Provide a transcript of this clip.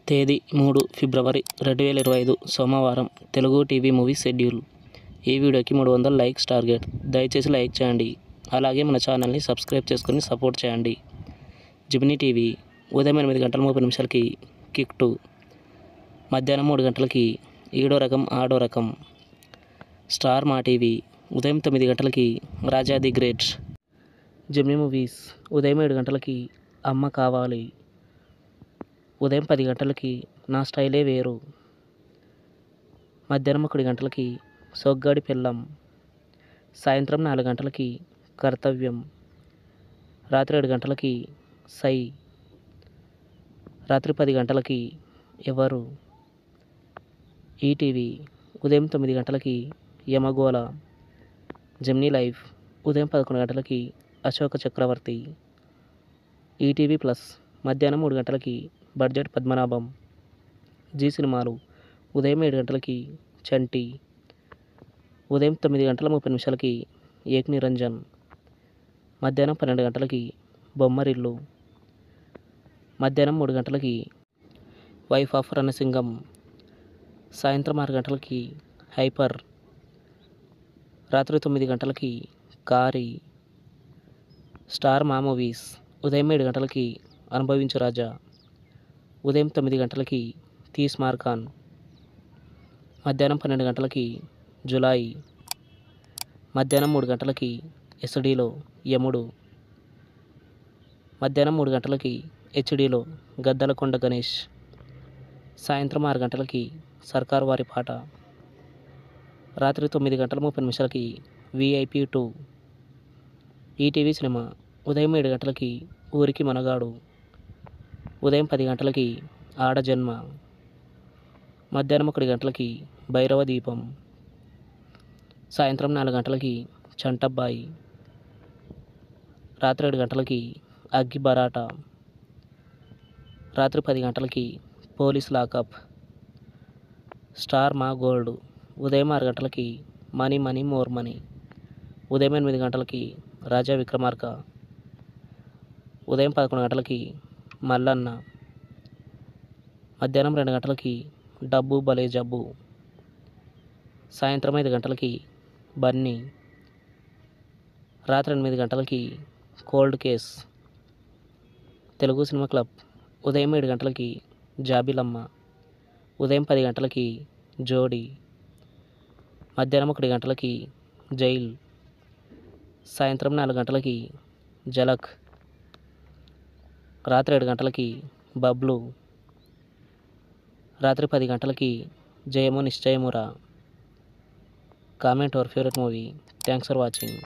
తేదీ 3 ఫిబ్రవరి 2025 సోమవారం. Telugu TV movie schedule. ఈ వీడియోకి 300 లైక్స్ టార్గెట్. దయచేసి లైక్ చేయండి. అలాగే మన ఛానల్ని సబ్స్క్రైబ్ చేసుకొని సపోర్ట్ చేయండి. జిమినీ టీవీ ఉదయం 8:30 కిక్ 2, మధ్యాహ్నం 3 గంటలకి ఈడో రకం ఆడో రకం. స్టార్ మా టీవీ ఉదయం 9 గంటలకి రాజా ది గ్రేట్. జిమినీ మూవీస్ ఉదయం 7 గంటలకి అమ్మ కావాలి. ఉదయం 10 గంటలకి నా స్టైలే వేరు. మధ్యాహ్నం 1 గంటలకి సొగ్గాడి పెళ్ళం. సాయంత్రం 4 గంటలకి కర్తవ్యం. రాత్రి 7 గంటలకి సై. రాత్రి 10 గంటలకి ఎవరు. ఈటీవీ ఉదయం 9 గంటలకి యమగోళ. జెమినీ లైవ్ ఉదయం 11 గంటలకి అశోక చక్రవర్తి. ఈటీవీ ప్లస్ మధ్యాహ్నం 3 గంటలకి బడ్జెట్ పద్మనాభం. జీ సినిమాలు ఉదయం 7 గంటలకి చంటి. ఉదయం 9:30 ఏక్ నిరంజన్. మధ్యాహ్నం 12 గంటలకి బొమ్మరిల్లు. మధ్యాహ్నం 3 గంటలకి వైఫ్ ఆఫ్ రణసింగం. సాయంత్రం 6 గంటలకి హైపర్. రాత్రి 9 గంటలకి కారీ. స్టార్ మా మూవీస్ ఉదయం 7 గంటలకి అనుభవించు రాజా. ఉదయం 9 గంటలకి తీస్ మార్ఖాన్. మధ్యాహ్నం 12 గంటలకి జులాయి. మధ్యాహ్నం 3 గంటలకి ఎస్డీలో యముడు. మధ్యాహ్నం 3 గంటలకి హెచ్డీలో గద్దలకొండ గణేష్. సాయంత్రం 6 గంటలకి సర్కార్ వారి పాట. రాత్రి 9:30 విఐపి 2. ఈటీవీ సినిమా ఉదయం 7 గంటలకి ఊరికి మనగాడు. ఉదయం 10 గంటలకి ఆడజన్మ. మధ్యాహ్నం 1 గంటలకి భైరవ దీపం. సాయంత్రం 4 గంటలకి చంటబ్బాయి. రాత్రి 7 గంటలకి అగ్గి బరాటా. రాత్రి 10 గంటలకి పోలీస్ లాకప్. స్టార్ మా గోల్డ్ ఉదయం 6 గంటలకి మనీ మనీ మోర్ మనీ. ఉదయం 8 గంటలకి రాజా విక్రమార్క. ఉదయం 11 గంటలకి మల్లన్న. మధ్యాహ్నం 2 గంటలకి డబ్బు భలే జబ్బు. సాయంత్రం 5 గంటలకి బన్నీ. రాత్రి 8 గంటలకి cold case. Telugu cinema club ఉదయం 7 గంటలకి జాబిలమ్మ. ఉదయం 10 గంటలకి జోడి. మధ్యాహ్నం 1 గంటలకి జైల్. సాయంత్రం 4 గంటలకి జలక్. రాత్రి 7 గంటలకి బబ్లు. రాత్రి 10 గంటలకి Jayamu Nischayamura. Comment your favourite movie. Thanks for watching.